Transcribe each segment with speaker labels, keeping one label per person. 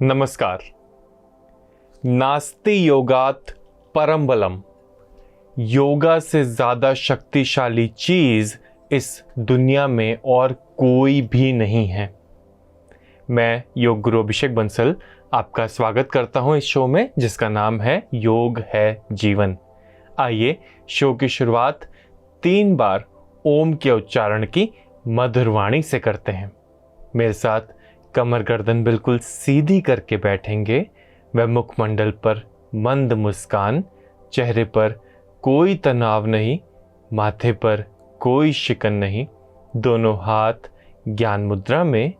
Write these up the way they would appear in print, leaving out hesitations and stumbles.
Speaker 1: नमस्कार। नास्ति योगात परम बलम। योगा से ज़्यादा शक्तिशाली चीज़ इस दुनिया में और कोई भी नहीं है। मैं योग गुरु अभिषेक बंसल आपका स्वागत करता हूं इस शो में, जिसका नाम है योग है जीवन। आइए शो की शुरुआत 3 बार ओम के उच्चारण की मधुर वाणी से करते हैं। मेरे साथ कमर गर्दन बिल्कुल सीधी करके बैठेंगे व मुखमंडल पर मंद मुस्कान, चेहरे पर कोई तनाव नहीं, माथे पर कोई शिकन नहीं, दोनों हाथ ज्ञान मुद्रा में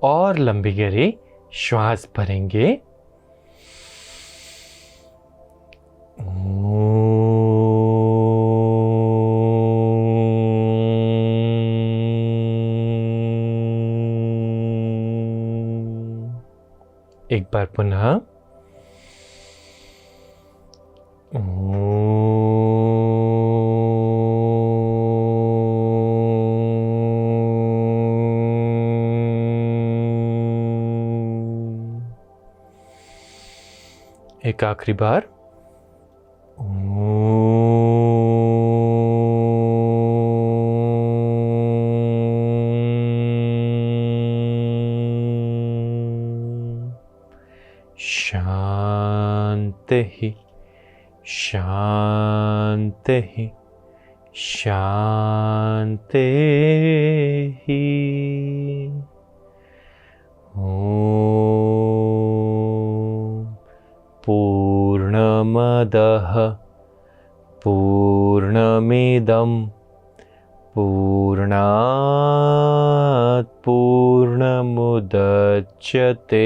Speaker 1: और लंबी गहरी श्वास भरेंगे। एक बार पुनः एक आखिरी बार शांति शांति शांति। ओम पूर्णमदः पूर्णमिदं पूर्णात् पूर्णमुदच्यते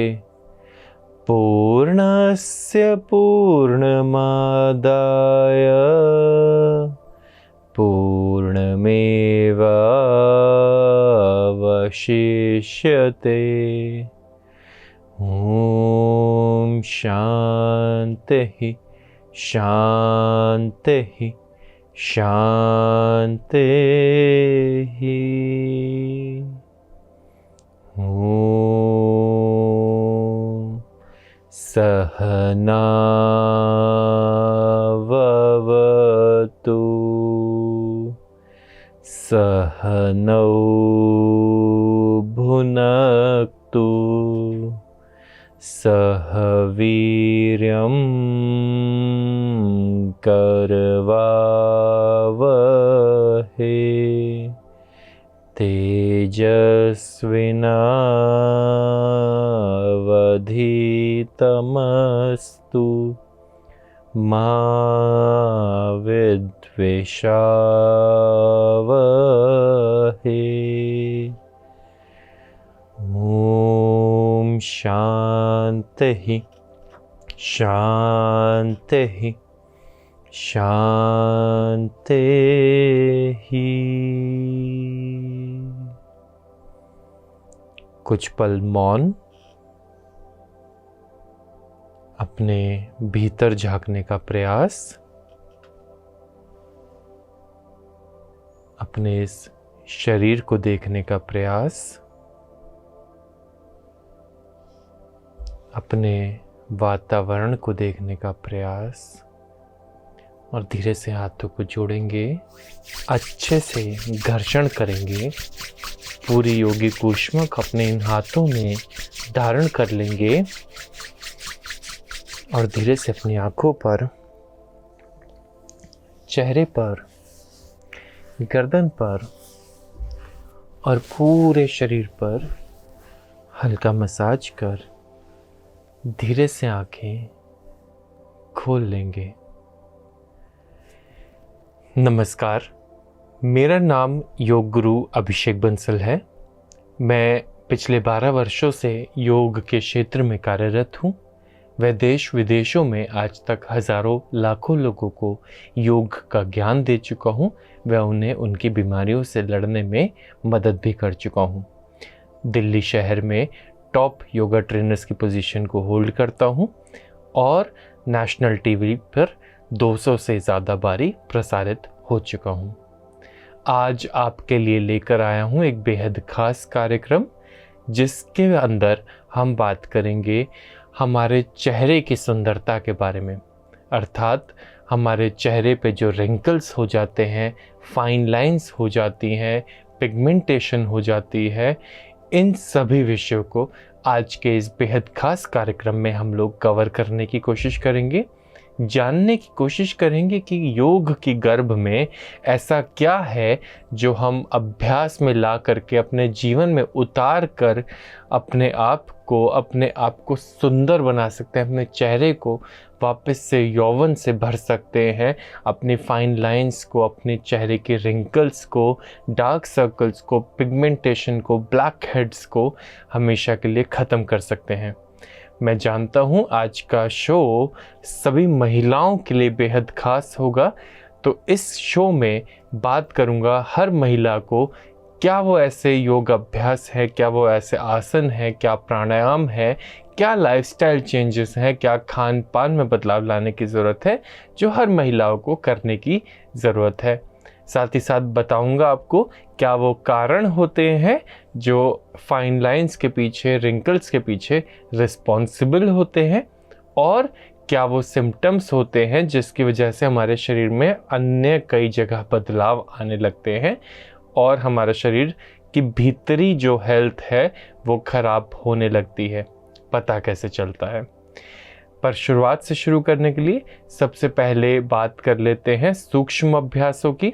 Speaker 1: पूर्णस्य पूर्णमादाय पूर्णमेवावशिष्यते। ओम शांति शांति शांति। ओम सहना भवतु सहनौ भुनक्तु सह वीर्यं करवावहै तेजस्विनावधीतमस्तु मा विद्विषावहै। ओम शांति शांति शांति। कुछ पल मौन, अपने भीतर झांकने का प्रयास, अपने इस शरीर को देखने का प्रयास, अपने वातावरण को देखने का प्रयास, और धीरे से हाथों को जोड़ेंगे, अच्छे से घर्षण करेंगे, पूरी योगी कुष्मक अपने इन हाथों में धारण कर लेंगे और धीरे से अपनी आंखों पर, चेहरे पर, गर्दन पर और पूरे शरीर पर हल्का मसाज कर धीरे से आंखें खोल लेंगे। नमस्कार, मेरा नाम योग गुरु अभिषेक बंसल है। मैं पिछले 12 वर्षों से योग के क्षेत्र में कार्यरत हूँ। वह देश विदेशों में आज तक हज़ारों लाखों लोगों को योग का ज्ञान दे चुका हूँ। वह उन्हें उनकी बीमारियों से लड़ने में मदद भी कर चुका हूँ। दिल्ली शहर में टॉप योगा ट्रेनर्स की पोजीशन को होल्ड करता हूँ और नेशनल टीवी पर 200 से ज़्यादा बारी प्रसारित हो चुका हूँ। आज आपके लिए लेकर आया हूँ एक बेहद खास कार्यक्रम, जिसके अंदर हम बात करेंगे हमारे चेहरे की सुंदरता के बारे में, अर्थात हमारे चेहरे पे जो रिंकल्स हो जाते हैं, फाइन लाइंस हो जाती हैं, पिगमेंटेशन हो जाती है, इन सभी विषयों को आज के इस बेहद खास कार्यक्रम में हम लोग कवर करने की कोशिश करेंगे। जानने की कोशिश करेंगे कि योग की गर्भ में ऐसा क्या है जो हम अभ्यास में ला करके अपने जीवन में उतार कर अपने आप को सुंदर बना सकते हैं, अपने चेहरे को वापस से यौवन से भर सकते हैं, अपनी फाइन लाइंस को, अपने चेहरे के रिंकल्स को, डार्क सर्कल्स को, पिगमेंटेशन को, ब्लैक हेड्स को हमेशा के लिए ख़त्म कर सकते हैं। मैं जानता हूँ आज का शो सभी महिलाओं के लिए बेहद खास होगा, तो इस शो में बात करूँगा हर महिला को, क्या वो ऐसे योग अभ्यास है, क्या वो ऐसे आसन है, क्या प्राणायाम है, क्या लाइफस्टाइल चेंजेस हैं, क्या खान पान में बदलाव लाने की ज़रूरत है जो हर महिलाओं को करने की ज़रूरत है। साथ ही साथ बताऊंगा आपको क्या वो कारण होते हैं जो फाइन लाइंस के पीछे, रिंकल्स के पीछे रिस्पॉन्सिबल होते हैं, और क्या वो सिम्टम्स होते हैं जिसकी वजह से हमारे शरीर में अन्य कई जगह बदलाव आने लगते हैं और हमारा शरीर की भीतरी जो हेल्थ है वो ख़राब होने लगती है। पता कैसे चलता है? पर शुरुआत से शुरू करने के लिए सबसे पहले बात कर लेते हैं सूक्ष्म अभ्यासों की।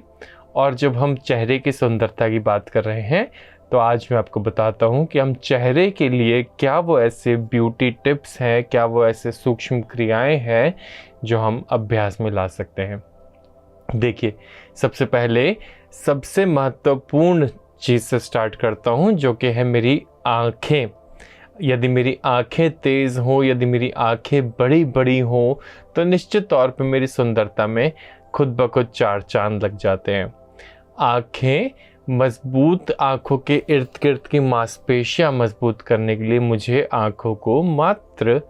Speaker 1: और जब हम चेहरे की सुंदरता की बात कर रहे हैं तो आज मैं आपको बताता हूं कि हम चेहरे के लिए क्या वो ऐसे ब्यूटी टिप्स हैं, क्या वो ऐसे सूक्ष्म क्रियाएं हैं जो हम अभ्यास में ला सकते हैं। देखिए, सबसे पहले सबसे महत्वपूर्ण चीज़ से स्टार्ट करता हूं जो कि है मेरी आँखें। यदि मेरी आँखें तेज़ हों, यदि मेरी आँखें बड़ी बड़ी हों तो निश्चित तौर पे मेरी सुंदरता में खुद ब खुद चार चांद लग जाते हैं। आँखें मजबूत, आँखों के इर्द गिर्द की मांसपेशियां मजबूत करने के लिए मुझे आँखों को मात्र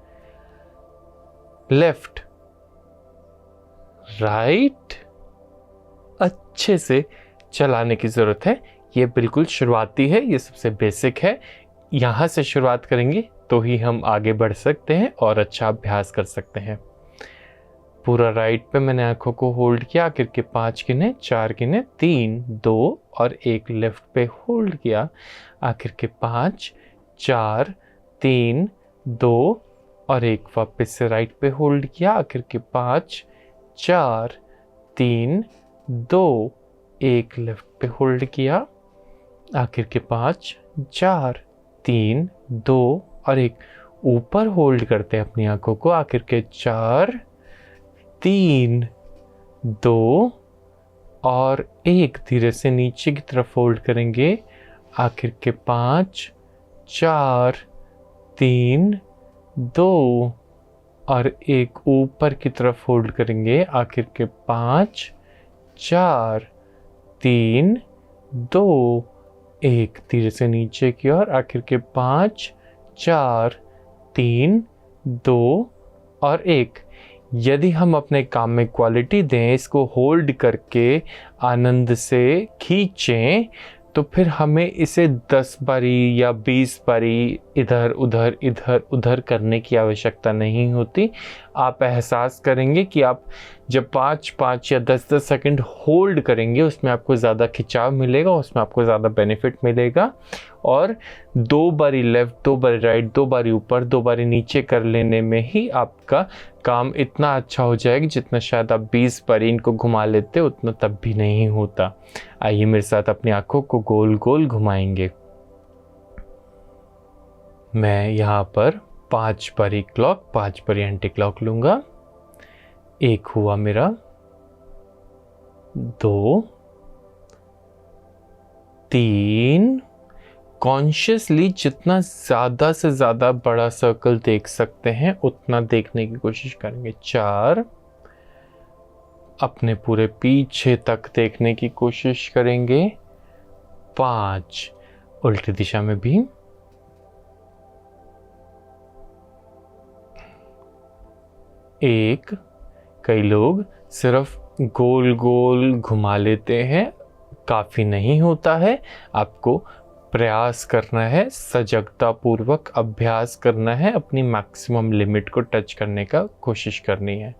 Speaker 1: लेफ्ट राइट अच्छे से चलाने की ज़रूरत है। ये बिल्कुल शुरुआती है, ये सबसे बेसिक है। यहाँ से शुरुआत करेंगे तो ही हम आगे बढ़ सकते हैं और अच्छा अभ्यास कर सकते हैं। पूरा राइट पे मैंने आंखों को होल्ड किया, आखिर के 5 गिने, 4 गिने, 3, 2 और 1 लेफ्ट पे होल्ड किया, आखिर के 5, 4, 3, 2 और 1 वापस से राइट पे होल्ड किया, आखिर के 5, 4, 3, 2, 1 लेफ्ट पे होल्ड किया, आखिर के 5, 4, 3, 2 और 1 ऊपर होल्ड करते हैं अपनी आंखों को, आखिर के 4, 3, 2 और 1 धीरे से नीचे की तरफ होल्ड करेंगे, आखिर के 5, 4, 3, 2 और 1 ऊपर की तरफ होल्ड करेंगे, आखिर के 5, 4, 3, 2, 1 धीरे से नीचे की ओर, आखिर के 5, 4, 3, 2 और 1। यदि हम अपने काम में क्वालिटी दें, इसको होल्ड करके आनंद से खींचें, तो फिर हमें इसे 10 बारी या 20 बारी इधर उधर करने की आवश्यकता नहीं होती। आप एहसास करेंगे कि आप जब 5 या 10 सेकंड होल्ड करेंगे उसमें आपको ज़्यादा खिंचाव मिलेगा, उसमें आपको ज़्यादा बेनिफिट मिलेगा। और 2 बारी लेफ़्ट, 2 बारी राइट, 2 बारी ऊपर, 2 बारी नीचे कर लेने में ही आपका काम इतना अच्छा हो जाएगा जितना शायद आप 20 बारी इनको घुमा लेते उतना तब भी नहीं होता। आइए मेरे साथ अपनी आंखों को गोल गोल घुमाएंगे। मैं यहाँ पर 5 बारी क्लॉक, 5 बारी एंटी क्लॉक लूँगा। 1 हुआ मेरा, 2, 3, कॉन्शियसली जितना ज़्यादा से ज़्यादा बड़ा सर्कल देख सकते हैं उतना देखने की कोशिश करेंगे। 4, अपने पूरे पीछे तक देखने की कोशिश करेंगे। 5, उल्टी दिशा में भी। 1, कई लोग सिर्फ गोल गोल घुमा लेते हैं, काफ़ी नहीं होता है। आपको प्रयास करना है, सजगता पूर्वक अभ्यास करना है, अपनी मैक्सिमम लिमिट को टच करने का कोशिश करनी है।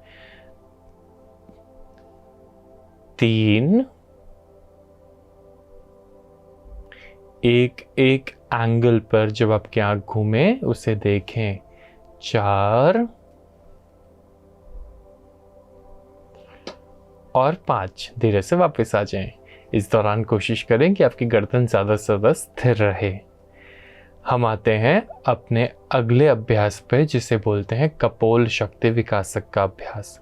Speaker 1: 3, एक एक एंगल पर जब आपकी आंख घूमे उसे देखें। 4 और 5, धीरे से वापस आ जाएं। इस दौरान कोशिश करें कि आपकी गर्दन ज़्यादा से ज़्यादा स्थिर रहे। हम आते हैं अपने अगले अभ्यास पे, जिसे बोलते हैं कपोल शक्ति विकासक का अभ्यास।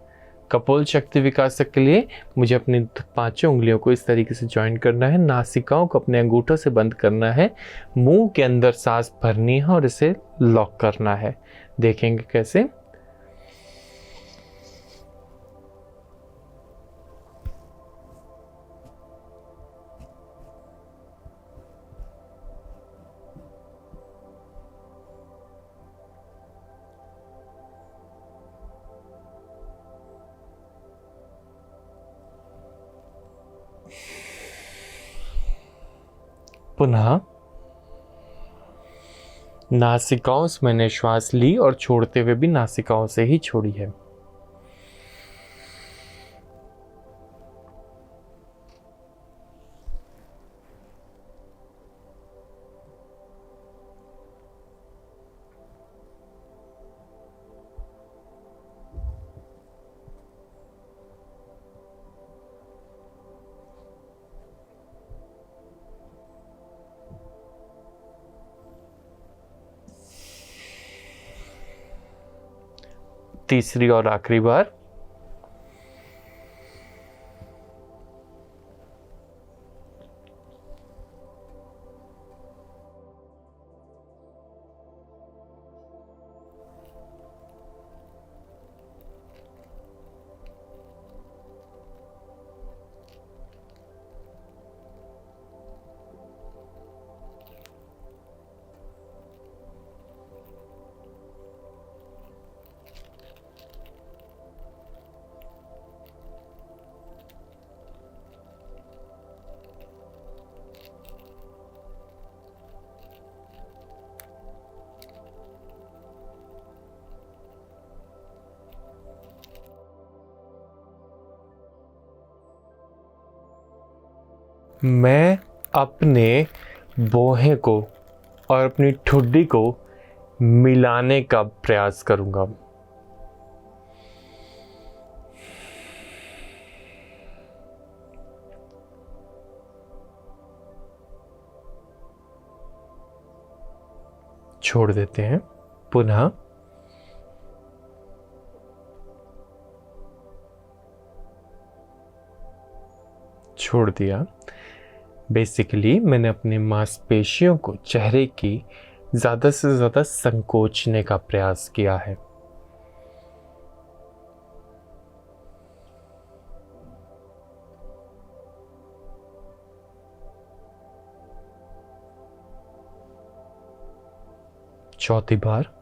Speaker 1: कपोल शक्ति विकासक के लिए मुझे अपनी 5 उंगलियों को इस तरीके से ज्वाइन करना है, नासिकाओं को अपने अंगूठों से बंद करना है, मुंह के अंदर सांस भरनी है और इसे लॉक करना है। देखेंगे कैसे। पुनः नासिकाओं से मैंने श्वास ली और छोड़ते हुए भी नासिकाओं से ही छोड़ी है। तीसरी और आखिरी बार। मैं अपने बोहे को और अपनी ठुड्डी को मिलाने का प्रयास करूंगा। छोड़ देते हैं। पुनः छोड़ दिया। बेसिकली मैंने अपनी मांसपेशियों को, चेहरे की ज़्यादा से ज़्यादा संकोचने का प्रयास किया है। चौथी बार।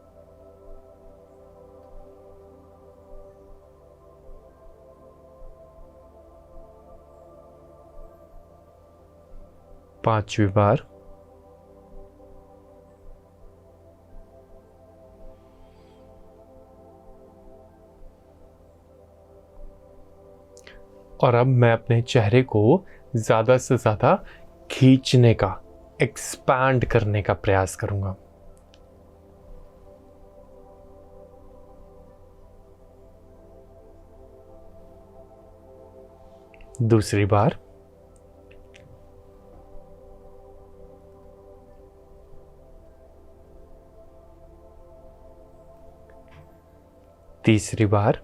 Speaker 1: पांचवी बार। और अब मैं अपने चेहरे को ज़्यादा से ज़्यादा खींचने का, एक्सपैंड करने का प्रयास करूंगा। दूसरी बार। तीसरी बार।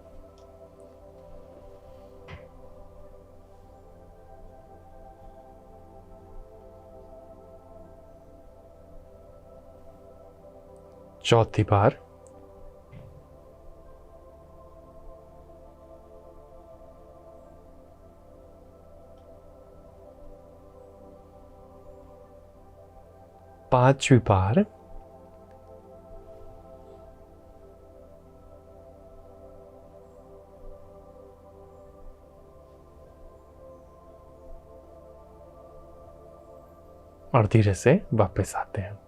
Speaker 1: चौथी बार। पांचवी बार। और धीरे से वापस आते हैं।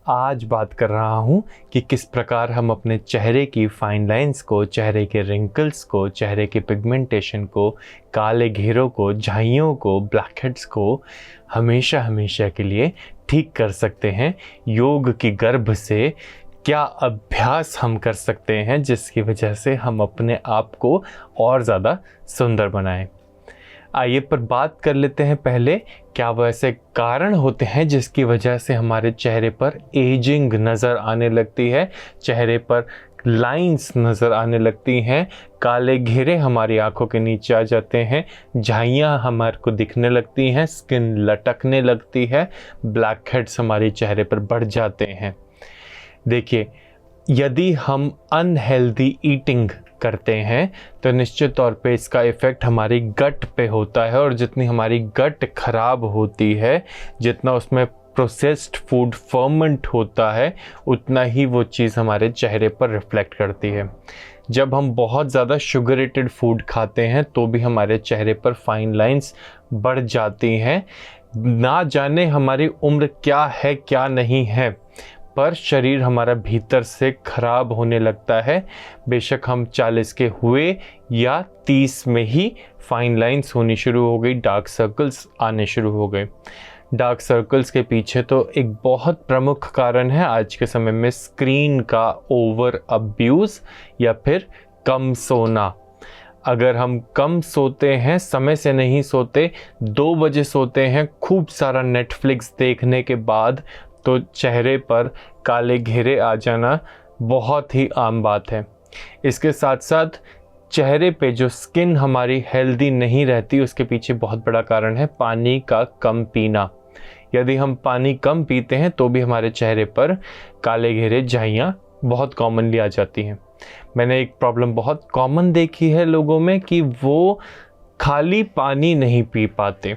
Speaker 1: आज बात कर रहा हूँ कि किस प्रकार हम अपने चेहरे की फाइन लाइंस को, चेहरे के रिंकल्स को, चेहरे के पिगमेंटेशन को, काले घेरों को, झाइयों को, ब्लैक हेड्स को हमेशा हमेशा के लिए ठीक कर सकते हैं। योग की गर्भ से क्या अभ्यास हम कर सकते हैं जिसकी वजह से हम अपने आप को और ज़्यादा सुंदर बनाएं। आइए पर बात कर लेते हैं पहले, क्या वो ऐसे कारण होते हैं जिसकी वजह से हमारे चेहरे पर एजिंग नज़र आने लगती है, चेहरे पर लाइंस नज़र आने लगती हैं, काले घेरे हमारी आंखों के नीचे आ जाते हैं, झाइयाँ हमारे को दिखने लगती हैं, स्किन लटकने लगती है, ब्लैक हेड्स हमारे चेहरे पर बढ़ जाते हैं। देखिए, यदि हम अनहेल्दी ईटिंग करते हैं तो निश्चित तौर पे इसका इफ़ेक्ट हमारी गट पे होता है, और जितनी हमारी गट खराब होती है, जितना उसमें प्रोसेस्ड फूड फर्मेंट होता है, उतना ही वो चीज़ हमारे चेहरे पर रिफ्लेक्ट करती है। जब हम बहुत ज़्यादा शुगरेटेड फूड खाते हैं तो भी हमारे चेहरे पर फाइन लाइंस बढ़ जाती हैं। ना जाने हमारी उम्र क्या है क्या नहीं है, पर शरीर हमारा भीतर से खराब होने लगता है। बेशक हम 40 के हुए या 30 में ही फाइन लाइंस होनी शुरू हो गई, डार्क सर्कल्स आने शुरू हो गए। डार्क सर्कल्स के पीछे तो एक बहुत प्रमुख कारण है आज के समय में स्क्रीन का ओवर अब्यूज़ या फिर कम सोना। अगर हम कम सोते हैं, समय से नहीं सोते, 2 बजे सोते हैं, खूब सारा नेटफ्लिक्स देखने के बाद, तो चेहरे पर काले घेरे आ जाना बहुत ही आम बात है। इसके साथ साथ चेहरे पे जो स्किन हमारी हेल्दी नहीं रहती, उसके पीछे बहुत बड़ा कारण है पानी का कम पीना। यदि हम पानी कम पीते हैं तो भी हमारे चेहरे पर काले घेरे, झाइयाँ बहुत कॉमनली आ जाती हैं। मैंने एक प्रॉब्लम बहुत कॉमन देखी है लोगों में कि वो खाली पानी नहीं पी पाते,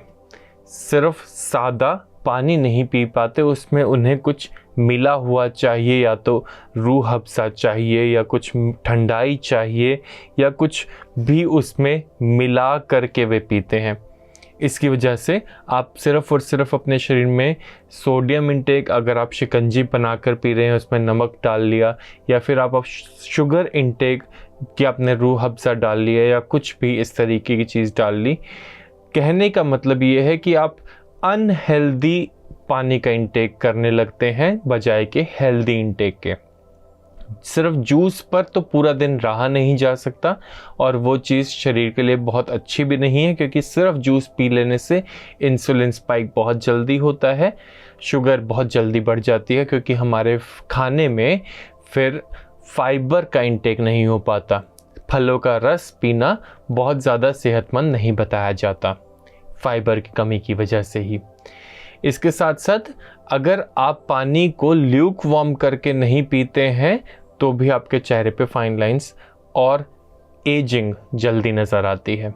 Speaker 1: सिर्फ सादा पानी नहीं पी पाते, उसमें उन्हें कुछ मिला हुआ चाहिए, या तो रूह अफ़ज़ा चाहिए, या कुछ ठंडाई चाहिए, या कुछ भी उसमें मिला करके वे पीते हैं। इसकी वजह से आप सिर्फ़ और सिर्फ अपने शरीर में सोडियम इंटेक, अगर आप शिकंजी बनाकर पी रहे हैं, उसमें नमक डाल लिया, या फिर आप शुगर इंटेक कि आपने रूह अफ़ज़ा डाल लिया, या कुछ भी इस तरीके की चीज़ डाल ली। कहने का मतलब ये है कि आप अनहेल्दी पानी का इंटेक करने लगते हैं बजाय के हेल्दी इंटेक के। सिर्फ जूस पर तो पूरा दिन रहा नहीं जा सकता, और वो चीज़ शरीर के लिए बहुत अच्छी भी नहीं है, क्योंकि सिर्फ जूस पी लेने से इंसुलिन स्पाइक बहुत जल्दी होता है, शुगर बहुत जल्दी बढ़ जाती है, क्योंकि हमारे खाने में फिर फाइबर का इंटेक नहीं हो पाता। फलों का रस पीना बहुत ज़्यादा सेहतमंद नहीं बताया जाता, फाइबर की कमी की वजह से ही। इसके साथ साथ अगर आप पानी को ल्यूक वार्म करके नहीं पीते हैं तो भी आपके चेहरे पे फाइन लाइंस और एजिंग जल्दी नज़र आती है।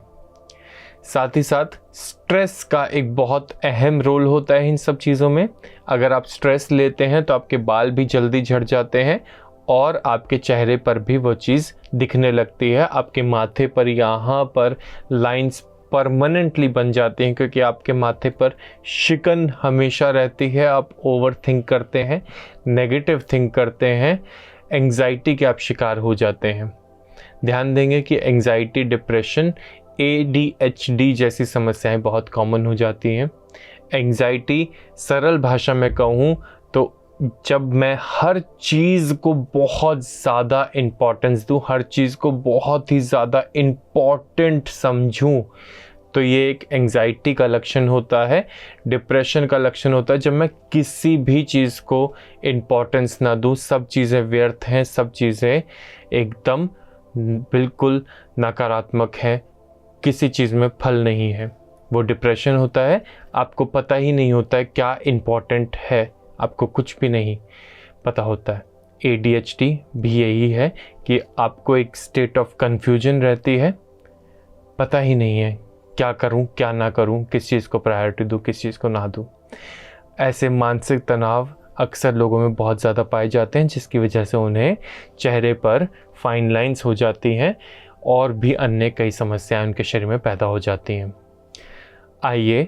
Speaker 1: साथ ही साथ स्ट्रेस का एक बहुत अहम रोल होता है इन सब चीज़ों में। अगर आप स्ट्रेस लेते हैं तो आपके बाल भी जल्दी झड़ जाते हैं, और आपके चेहरे पर भी वो चीज़ दिखने लगती है। आपके माथे पर यहाँ पर लाइंस परमानेंटली बन जाती हैं, क्योंकि आपके माथे पर शिकन हमेशा रहती है। आप ओवर थिंक करते हैं, नेगेटिव थिंक करते हैं, एंग्जाइटी के आप शिकार हो जाते हैं। ध्यान देंगे कि एंग्जाइटी, डिप्रेशन, ADHD जैसी समस्याएं बहुत कॉमन हो जाती हैं। एंग्जाइटी, सरल भाषा में कहूँ तो जब मैं हर चीज़ को बहुत ज़्यादा इम्पोर्टेंस दूँ, हर चीज़ को बहुत ही ज़्यादा इम्पोर्टेंट समझूँ, तो ये एक एंग्जाइटी का लक्षण होता है। डिप्रेशन का लक्षण होता है जब मैं किसी भी चीज़ को इम्पोर्टेंस ना दूँ, सब चीज़ें व्यर्थ हैं, सब चीज़ें एकदम बिल्कुल नकारात्मक हैं, किसी चीज़ में फल नहीं है, वो डिप्रेशन होता है। आपको पता ही नहीं होता है क्या इम्पोर्टेंट है, आपको कुछ भी नहीं पता होता है। ADHD भी यही है कि आपको एक स्टेट ऑफ कन्फ्यूजन रहती है, पता ही नहीं है क्या करूं क्या ना करूं, किस चीज़ को प्रायोरिटी दूं, किस चीज़ को ना दूं। ऐसे मानसिक तनाव अक्सर लोगों में बहुत ज़्यादा पाए जाते हैं, जिसकी वजह से उन्हें चेहरे पर फाइन लाइंस हो जाती हैं और भी अन्य कई समस्याएं उनके शरीर में पैदा हो जाती हैं। आइए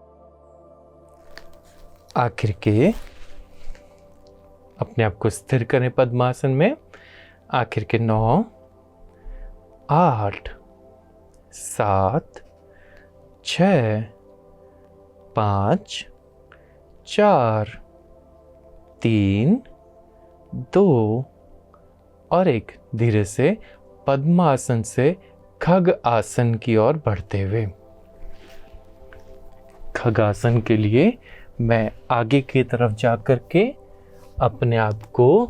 Speaker 1: आखिर के अपने आप को स्थिर करें पद्मासन में। आखिर के 9, 8, 7, 6, 5, 4, 3, 2 और 1। धीरे से पद्मासन से खग आसन की ओर बढ़ते हुए। खगासन के लिए मैं आगे की तरफ जाकर के अपने आप को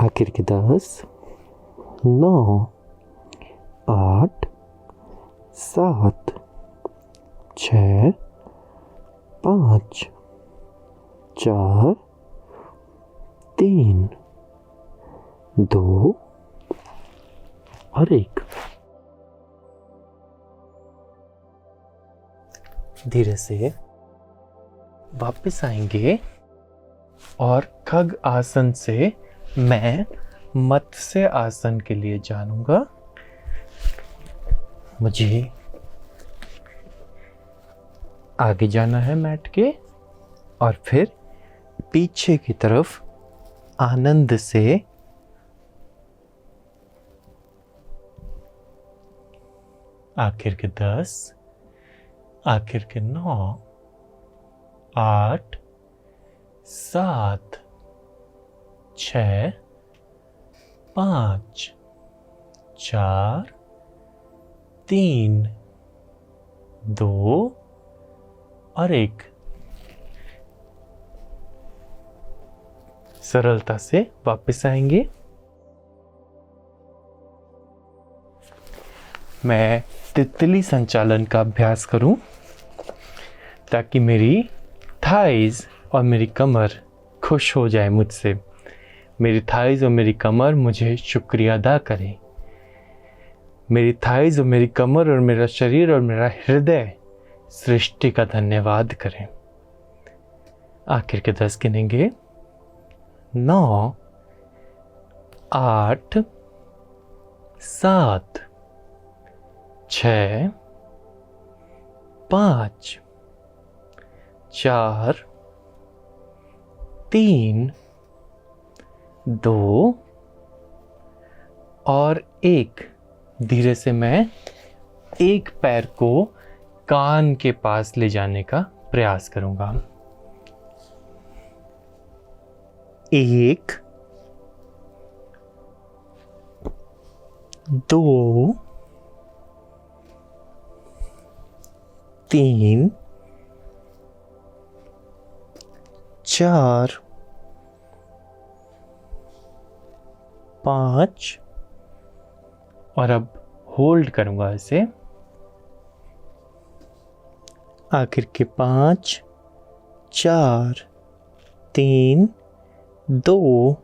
Speaker 1: आखिर के 10, 9, 8, 7, 6, 5, 4, 3, 2 और 1। धीरे से वापस आएंगे और खग आसन से मैं मत्स्य आसन के लिए जानूंगा। मुझे आगे जाना है मैट के और फिर पीछे की तरफ आनंद से आखिर के 10, आखिर के 9, 8, 7, 6, 5, 4, 3, 2 और 1। सरलता से वापस आएंगे। मैं तितली संचालन का अभ्यास करूं ताकि मेरी थाइज और मेरी कमर खुश हो जाए मुझसे। मेरी थाइज और मेरी कमर मुझे शुक्रिया अदा करें। मेरी थाइज और मेरी कमर और मेरा शरीर और मेरा हृदय सृष्टि का धन्यवाद करें। आखिर के 10 गिनेंगे। 9, 8, 7, 6, 5, 4, 3, 2 और 1। धीरे से मैं एक पैर को कान के पास ले जाने का प्रयास करूंगा। 1, 2, 3, 4, 5 और अब होल्ड करूंगा इसे। आखिर के 5, 4, 3, 2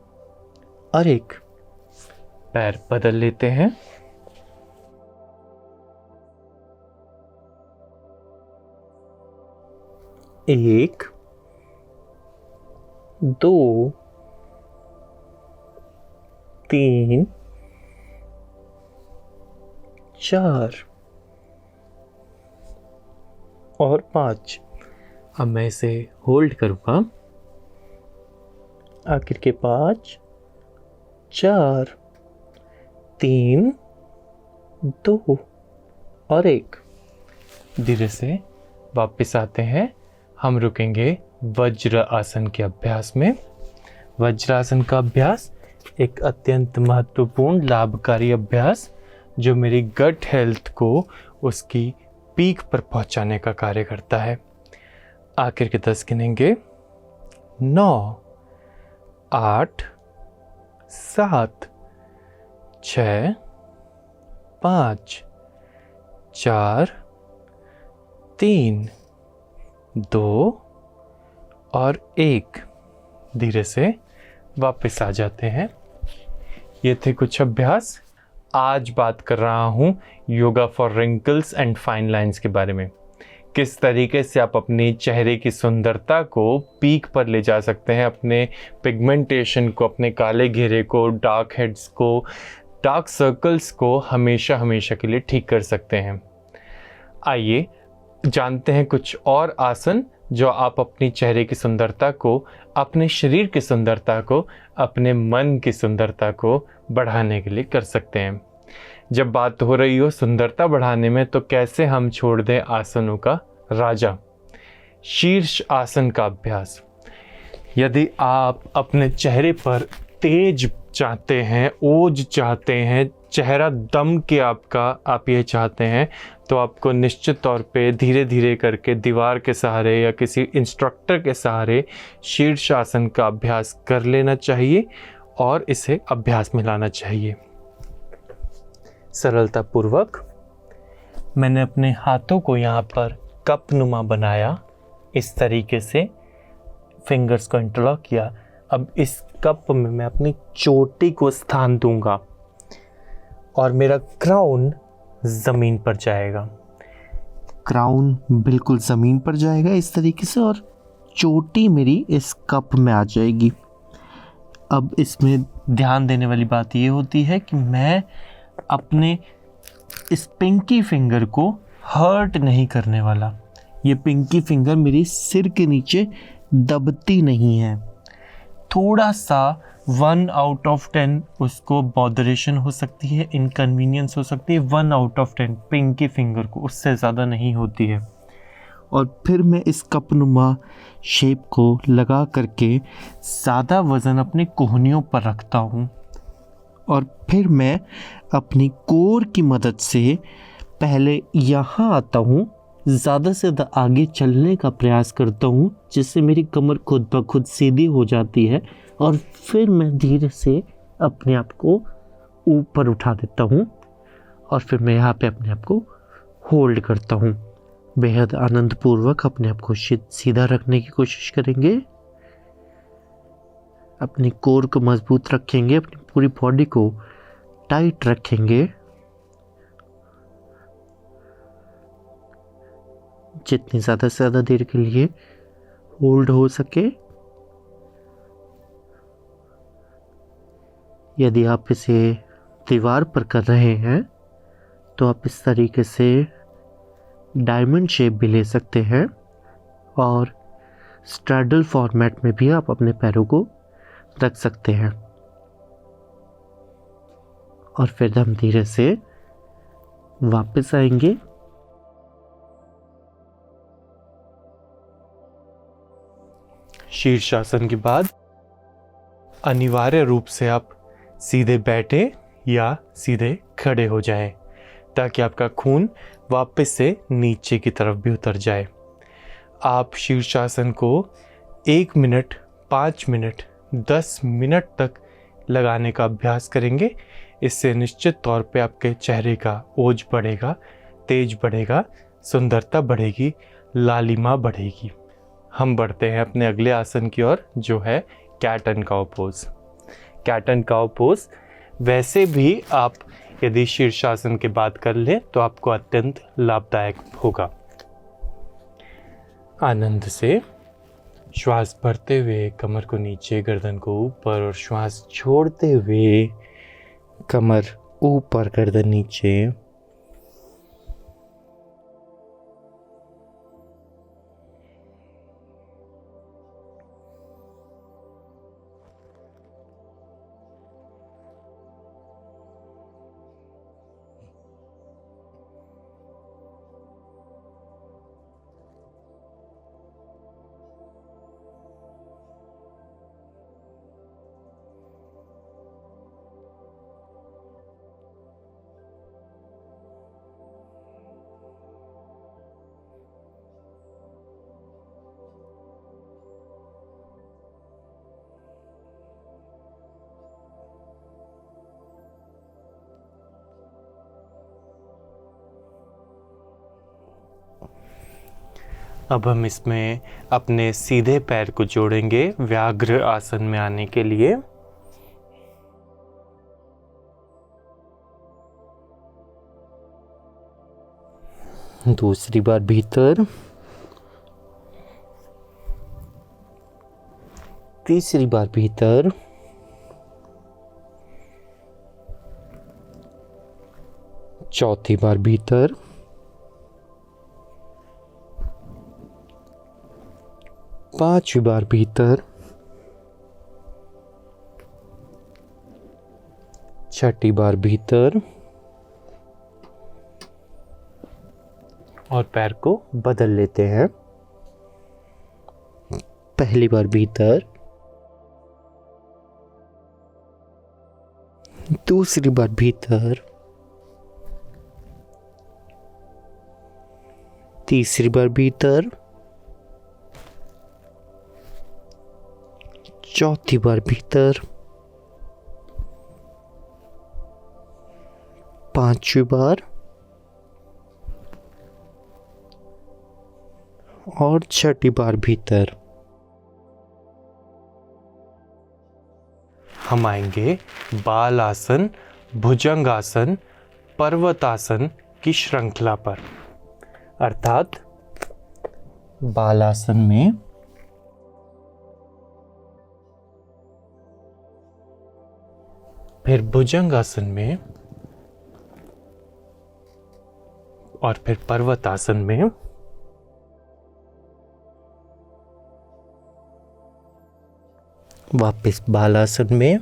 Speaker 1: और 1। पैर बदल लेते हैं। 1, 2, 3, 4 और 5। अब मैं इसे होल्ड करूंगा। आखिर के 5, 4, 3, 2 और 1। धीरे से वापस आते हैं। हम रुकेंगे वज्र आसन के अभ्यास में। वज्रासन का अभ्यास एक अत्यंत महत्वपूर्ण लाभकारी अभ्यास जो मेरी गट हेल्थ को उसकी पीक पर पहुंचाने का कार्य करता है। आखिर के 10 गिनेंगे। 9, 8, 7, 6, 5, 4, 3, 2 और 1। धीरे से वापस आ जाते हैं। ये थे कुछ अभ्यास। आज बात कर रहा हूँ yoga for wrinkles and fine lines के बारे में। किस तरीके से आप अपने चेहरे की सुंदरता को पीक पर ले जा सकते हैं, अपने पिगमेंटेशन को, अपने काले घेरे को, डार्क हेड्स को डार्क सर्कल्स को हमेशा हमेशा के लिए ठीक कर सकते हैं। आइए जानते हैं कुछ और आसन जो आप अपनी चेहरे की सुंदरता को, अपने शरीर की सुंदरता को, अपने मन की सुंदरता को बढ़ाने के लिए कर सकते हैं। जब बात हो रही हो सुंदरता बढ़ाने में, तो कैसे हम छोड़ दें आसनों का राजा, शीर्ष आसन का अभ्यास। यदि आप अपने चेहरे पर तेज चाहते हैं, ओज चाहते हैं, चेहरा दम के आप ये चाहते हैं, तो आपको निश्चित तौर पे धीरे धीरे करके दीवार के सहारे या किसी इंस्ट्रक्टर के सहारे शीर्ष आसन का अभ्यास कर लेना चाहिए और इसे अभ्यास में लाना चाहिए। सरलता पूर्वक मैंने अपने हाथों को यहाँ पर कप नुमा बनाया, इस तरीके से फिंगर्स को इंटरलॉक किया। अब इस कप में मैं अपनी चोटी को स्थान दूंगा और मेरा क्राउन ज़मीन पर जाएगा। क्राउन बिल्कुल ज़मीन पर जाएगा इस तरीके से, और चोटी मेरी इस कप में आ जाएगी। अब इसमें ध्यान देने वाली बात ये होती है कि मैं अपने इस पिंकी फिंगर को हर्ट नहीं करने वाला। ये पिंकी फिंगर मेरी सिर के नीचे दबती नहीं है। थोड़ा सा 1 आउट ऑफ 10 उसको बॉदरेशन हो सकती है, इनकन्वीनियंस हो सकती है। 1 आउट ऑफ 10 पिंकी फिंगर को, उससे ज़्यादा नहीं होती है। और फिर मैं इस कपनुमा शेप को लगा करके ज़्यादा वज़न अपने कोहनियों पर रखता हूँ, और फिर मैं अपनी कोर की मदद से पहले यहाँ आता हूँ, ज़्यादा से ज़्यादा आगे चलने का प्रयास करता हूँ, जिससे मेरी कमर खुद ब खुद सीधी हो जाती है, और फिर मैं धीरे से अपने आप को ऊपर उठा देता हूँ, और फिर मैं यहाँ पे अपने आप को होल्ड करता हूँ। बेहद आनंदपूर्वक अपने आप को सीधा रखने की कोशिश करेंगे। अपनी कोर को मजबूत रखेंगे, अपनी पूरी बॉडी को टाइट रखेंगे। जितनी ज़्यादा से ज़्यादा देर के लिए होल्ड हो सके। यदि आप इसे दीवार पर कर रहे हैं तो आप इस तरीके से डायमंड शेप भी ले सकते हैं, और स्ट्रैडल फॉर्मेट में भी आप अपने पैरों को रख सकते हैं। और फिर हम धीरे से वापस आएंगे। शीर्षासन के बाद अनिवार्य रूप से आप सीधे बैठे या सीधे खड़े हो जाएं, ताकि आपका खून वापस से नीचे की तरफ भी उतर जाए। आप शीर्षासन को 1 मिनट, 5 मिनट, 10 मिनट तक लगाने का अभ्यास करेंगे। इससे निश्चित तौर पे आपके चेहरे का ओज बढ़ेगा, तेज बढ़ेगा, सुंदरता बढ़ेगी, लालिमा बढ़ेगी। हम बढ़ते हैं अपने अगले आसन की ओर, जो है cat and cow pose. Cat and cow pose वैसे भी आप यदि शीर्षासन के बाद कर लें तो आपको अत्यंत लाभदायक होगा। आनंद से श्वास भरते हुए कमर को नीचे, गर्दन को ऊपर, और श्वास छोड़ते हुए कमर ऊपर, गर्दन नीचे। अब हम इसमें अपने सीधे पैर को जोड़ेंगे व्याघ्र आसन में आने के लिए। दूसरी बार भीतर, तीसरी बार भीतर,
Speaker 2: चौथी बार भीतर, पांचवी बार भीतर, छठी बार भीतर और पैर को बदल लेते हैं। पहली बार भीतर, दूसरी बार भीतर, तीसरी बार भीतर, चौथी बार भीतर, पांचवी बार और छठी बार भीतर।
Speaker 1: हम आएंगे बालासन, भुजंगासन, पर्वतासन की श्रृंखला पर। अर्थात
Speaker 2: बालासन में
Speaker 1: फिर भुजंगासन में और फिर पर्वतासन में
Speaker 2: वापस बालासन में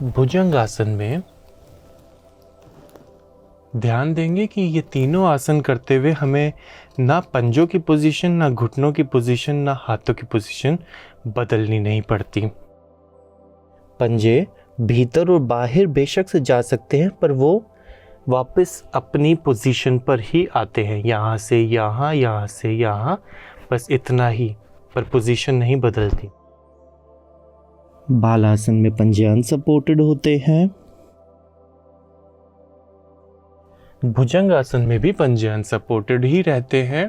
Speaker 1: भुजंगासन में ध्यान देंगे कि ये तीनों आसन करते हुए हमें ना पंजों की पोजीशन, ना घुटनों की पोजीशन, ना हाथों की पोजीशन बदलनी नहीं पड़ती।
Speaker 2: पंजे भीतर और बाहर बेशक से जा सकते हैं, पर वो
Speaker 1: वापस अपनी पोजीशन पर ही आते हैं, यहाँ से यहाँ, यहाँ से यहाँ, बस इतना ही, पर पोजीशन नहीं बदलती।
Speaker 2: बालासन में पंजे अनसपोर्टेड होते हैं,
Speaker 1: भुजंगासन में भी पंजे अनसपोर्टेड ही रहते हैं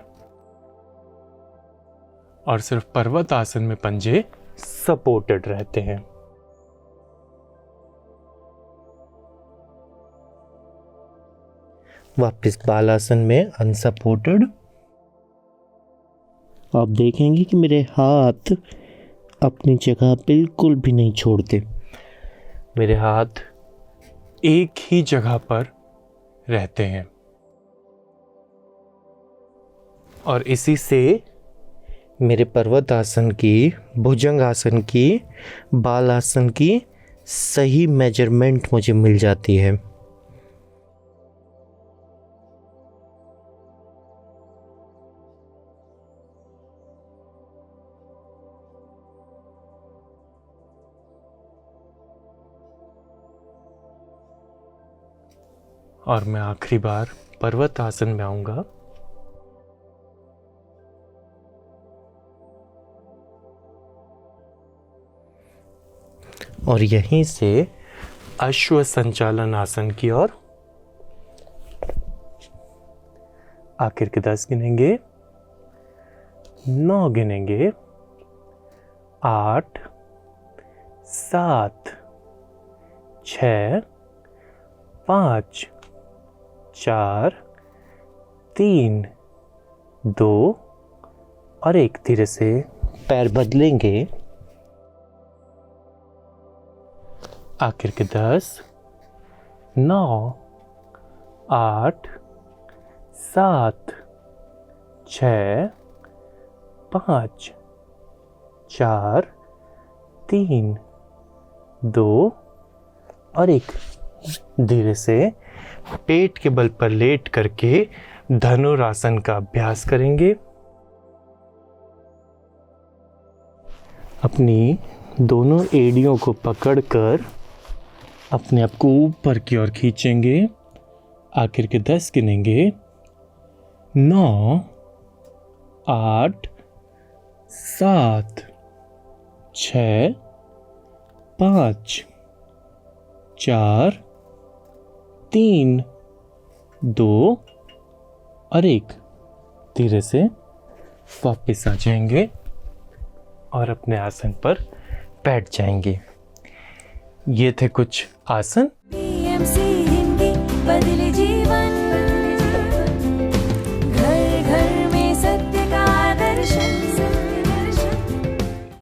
Speaker 1: और सिर्फ पर्वतासन में पंजे सपोर्टेड रहते हैं।
Speaker 2: वापस बालासन में अनसपोर्टेड। आप देखेंगे कि मेरे हाथ अपनी जगह बिल्कुल भी नहीं छोड़ते।
Speaker 1: मेरे हाथ एक ही जगह पर रहते हैं और इसी से
Speaker 2: मेरे पर्वतासन की, भुजंगासन की, बालासन की सही मेजरमेंट मुझे मिल जाती है।
Speaker 1: और मैं आखिरी बार पर्वतासन में आऊंगा।
Speaker 2: और यहीं से
Speaker 1: अश्व संचालन आसन की ओर आखिर के 10 गिनेंगे, 9 गिनेंगे, 8, 7, 6, 5, 4, 3, 2 और 1। धीरे से
Speaker 2: पैर बदलेंगे।
Speaker 1: आखिर के 10, 9, 8, 7, 6, 5, 4, 3, 2 और 1। धीरे से पेट के बल पर लेट करके धनुरासन का अभ्यास करेंगे। अपनी दोनों एड़ियों को पकड़कर अपने आप को ऊपर की ओर खींचेंगे। आखिर के 10 गिनेंगे, 9, 8, 7, 6, 5, 4, 3, 2 और 1। धीरे से वापस आ जाएंगे और अपने आसन पर बैठ जाएंगे। ये थे कुछ आसन।